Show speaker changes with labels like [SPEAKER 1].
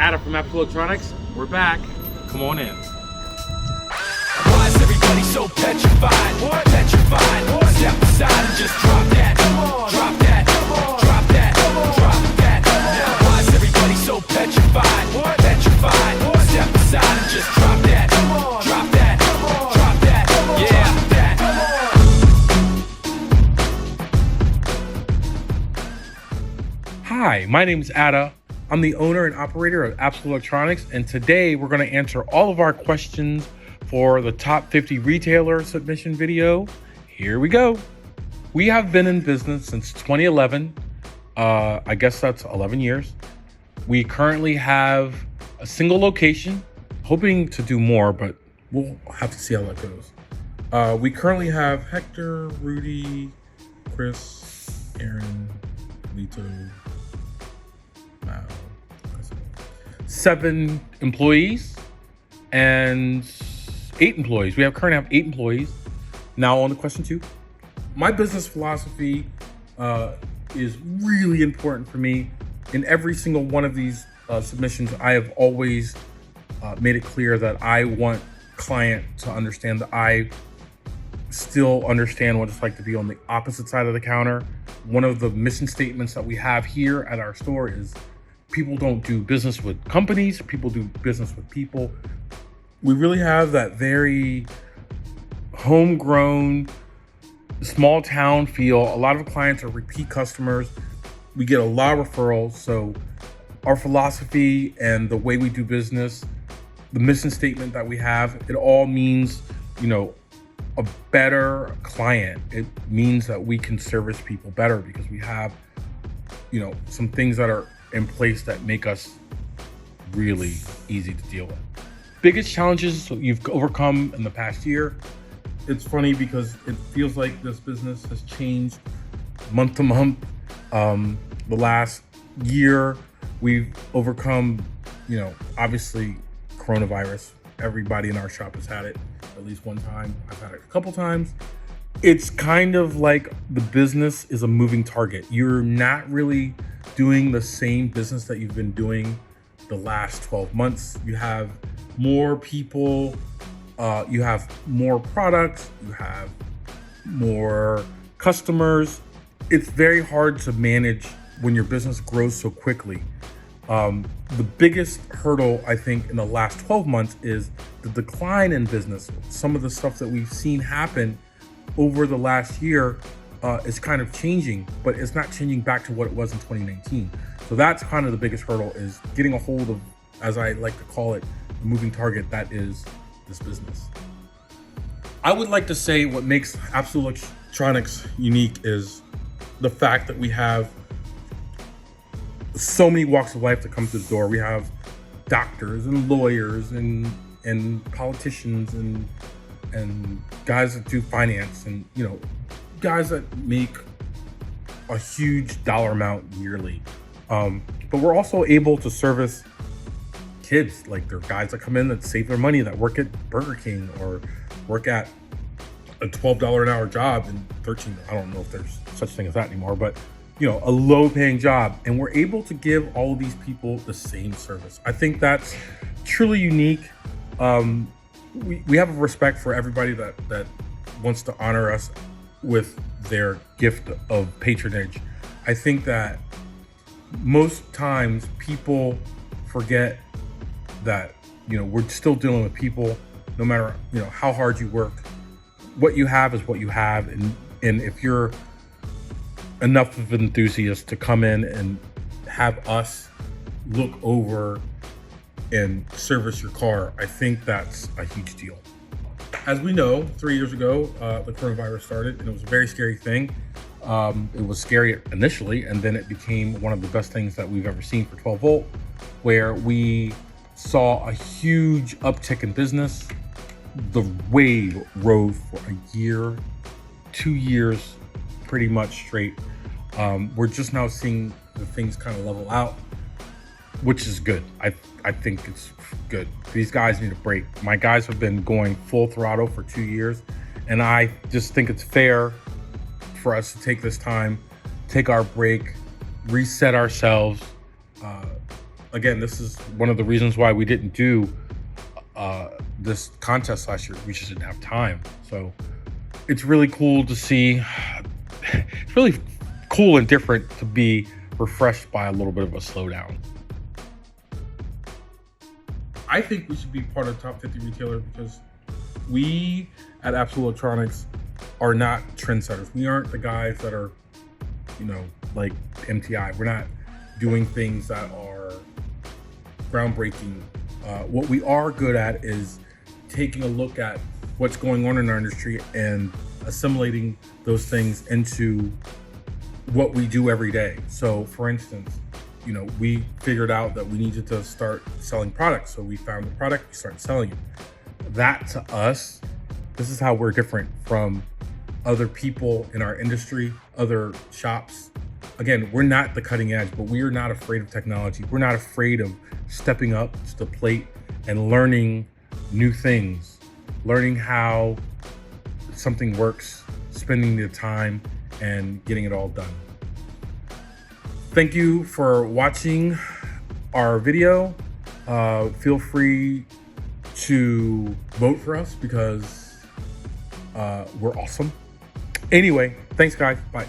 [SPEAKER 1] Adam from Electronix. We're back. Come on in.
[SPEAKER 2] Why is everybody so petrified? What? Petrified. What? Step aside and just drop that. Drop that. Drop that. Drop that. Now, why is everybody so petrified? What? Petrified. What? Step aside and just drop that. Drop that. Drop that. Yeah, that.
[SPEAKER 3] Hi, my name is Ada. I'm the owner and operator of Absolute Electronics, and today we're going to answer all of our questions for the top 50 retailer submission video. Here we go. We have been in business since 2011. I guess that's 11 years. We currently have a single location, hoping to do more, but we'll have to see how that goes. We currently have Hector, Rudy, Chris, Aaron, Lito, 7 employees and 8 employees. We currently have 8 employees. Now on to question 2. My business philosophy is really important for me. In every single one of these submissions, I have always made it clear that I want client to understand that I still understand what it's like to be on the opposite side of the counter. One of the mission statements that we have here at our store is people don't do business with companies, people do business with people. We really have that very homegrown, small town feel. A lot of clients are repeat customers. We get a lot of referrals. So our philosophy and the way we do business, the mission statement that we have, it all means, a better client. It means that we can service people better because we have, some things that are in place that make us really easy to deal with. Biggest challenges you've overcome in the past year. It's funny because it feels like this business has changed month to month. The last year we've overcome, obviously coronavirus. Everybody in our shop has had it at least one time. I've had it a couple times. It's kind of like the business is a moving target. You're not really doing the same business that you've been doing the last 12 months. You have more people, you have more products, you have more customers. It's very hard to manage when your business grows so quickly. The biggest hurdle, I think, in the last 12 months is the decline in business. Some of the stuff that we've seen happen over the last year is kind of changing, but it's not changing back to what it was in 2019. So that's kind of the biggest hurdle, is getting a hold of, as I like to call it, the moving target that is this business. I would like to say what makes Absolute Electronics unique is the fact that we have so many walks of life that come through the door. We have doctors and lawyers and politicians and guys that do finance and, guys that make a huge dollar amount yearly. But we're also able to service kids. Like, there are guys that come in that save their money, that work at Burger King or work at a $12 an hour job and 13, I don't know if there's such thing as that anymore, but a low paying job. And we're able to give all of these people the same service. I think that's truly unique. We have a respect for everybody that wants to honor us with their gift of patronage. I think that most times people forget that, we're still dealing with people no matter, how hard you work. What you have is what you have. And if you're enough of an enthusiast to come in and have us look over and service your car, I think that's a huge deal. As we know, 3 years ago, the coronavirus started, and it was a very scary thing. It was scary initially, and then it became one of the best things that we've ever seen for 12 volt, where we saw a huge uptick in business. The wave rode for a year, 2 years, pretty much straight. We're just now seeing the things kind of level out, which is good. I think it's good. These guys need a break. My guys have been going full throttle for 2 years, and I just think it's fair for us to take this time, take our break, reset ourselves, again, this is one of the reasons why we didn't do this contest last year. We just didn't have time. So it's really cool to see. It's really cool and different to be refreshed by a little bit of a slowdown. I think we should be part of the top 50 retailer because we at Absolute Electronics are not trendsetters. We aren't the guys that are, you know, like MTI. We're not doing things that are groundbreaking. What we are good at is taking a look at what's going on in our industry and assimilating those things into what we do every day. So for instance, you know, we figured out that we needed to start selling products. So we found the product, we started selling it. That to us, this is how we're different from other people in our industry, other shops. Again, we're not the cutting edge, but we are not afraid of technology. We're not afraid of stepping up to the plate and learning new things, learning how something works, spending the time and getting it all done. Thank you for watching our video. Feel free to vote for us because we're awesome. Anyway, thanks guys, bye.